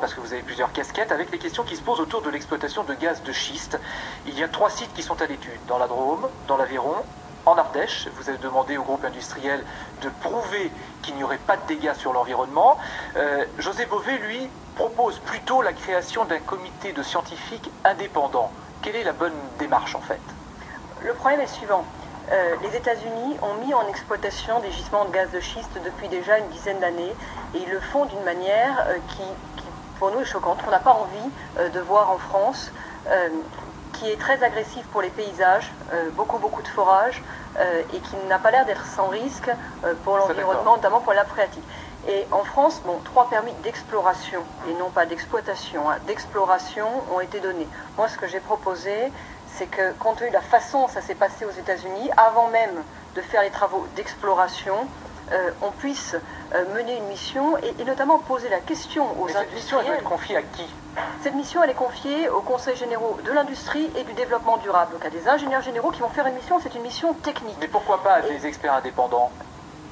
parce que vous avez plusieurs casquettes, avec les questions qui se posent autour de l'exploitation de gaz de schiste. Il y a 3 sites qui sont à l'étude, dans la Drôme, dans l'Aveyron, en Ardèche. Vous avez demandé au groupe industriel de prouver qu'il n'y aurait pas de dégâts sur l'environnement. José Bové, lui, propose plutôt la création d'un comité de scientifiques indépendants. Quelle est la bonne démarche en fait? Le problème est le suivant. Les États-Unis ont mis en exploitation des gisements de gaz de schiste depuis déjà une dizaine d'années et ils le font d'une manière qui pour nous est choquante, qu'on n'a pas envie de voir en France, qui est très agressive pour les paysages, beaucoup de forage et qui n'a pas l'air d'être sans risque pour l'environnement, notamment pour la nappe phréatique. Et en France, bon, 3 permis d'exploration, et non pas d'exploitation, d'exploration ont été donnés. Moi, ce que j'ai proposé, c'est que, compte tenu de la façon dont ça s'est passé aux États-Unis, avant même de faire les travaux d'exploration, on puisse mener une mission et notamment poser la question aux industriels. Cette mission, elle doit être confiée à qui? Cette mission, elle est confiée aux conseils généraux de l'industrie et du développement durable. Donc à des ingénieurs généraux qui vont faire une mission, c'est une mission technique. Mais pourquoi pas à des experts indépendants?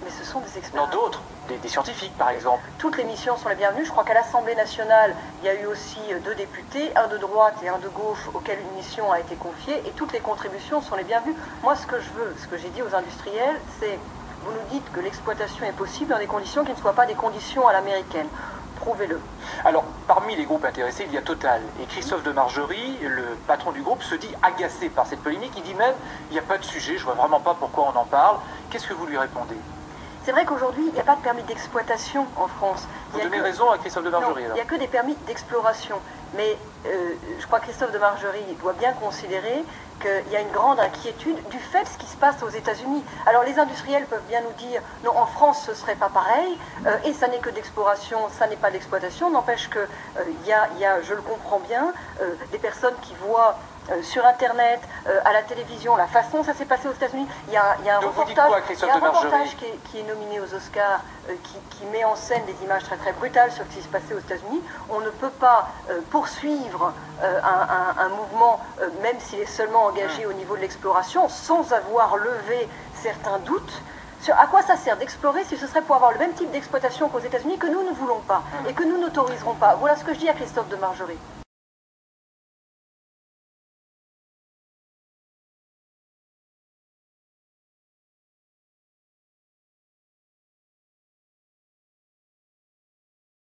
Mais ce sont des experts. Non, d'autres, des scientifiques par exemple. Toutes les missions sont les bienvenues. Je crois qu'à l'Assemblée nationale, il y a eu aussi 2 députés, un de droite et un de gauche, auxquels une mission a été confiée, et toutes les contributions sont les bienvenues. Moi, ce que je veux, ce que j'ai dit aux industriels, c'est, vous nous dites que l'exploitation est possible dans des conditions qui ne soient pas des conditions à l'américaine. Prouvez-le. Alors, parmi les groupes intéressés, il y a Total. Et Christophe de Margerie, le patron du groupe, se dit agacé par cette polémique. Il dit même, il n'y a pas de sujet, je ne vois vraiment pas pourquoi on en parle. Qu'est-ce que vous lui répondez? C'est vrai qu'aujourd'hui, il n'y a pas de permis d'exploitation en France. Vous donnez raison à Christophe de Margerie. Non, il n'y a que des permis d'exploration. Mais je crois que Christophe de Margerie doit bien considérer qu'il y a une grande inquiétude du fait de ce qui se passe aux États-Unis. Alors les industriels peuvent bien nous dire, non, en France ce ne serait pas pareil, et ça n'est que d'exploration, ça n'est pas d'exploitation. N'empêche qu'il y a, je le comprends bien, des personnes qui voient sur Internet, à la télévision, la façon dont ça s'est passé aux États-Unis. Il y a un reportage qui est nominé aux Oscars, qui met en scène des images très brutales sur ce qui s'est passé aux États-Unis. On ne peut pas poursuivre un mouvement, même s'il est seulement engagé au niveau de l'exploration, sans avoir levé certains doutes. À quoi ça sert d'explorer si ce serait pour avoir le même type d'exploitation qu'aux États-Unis que nous ne voulons pas et que nous n'autoriserons pas? Voilà ce que je dis à Christophe de Margerie.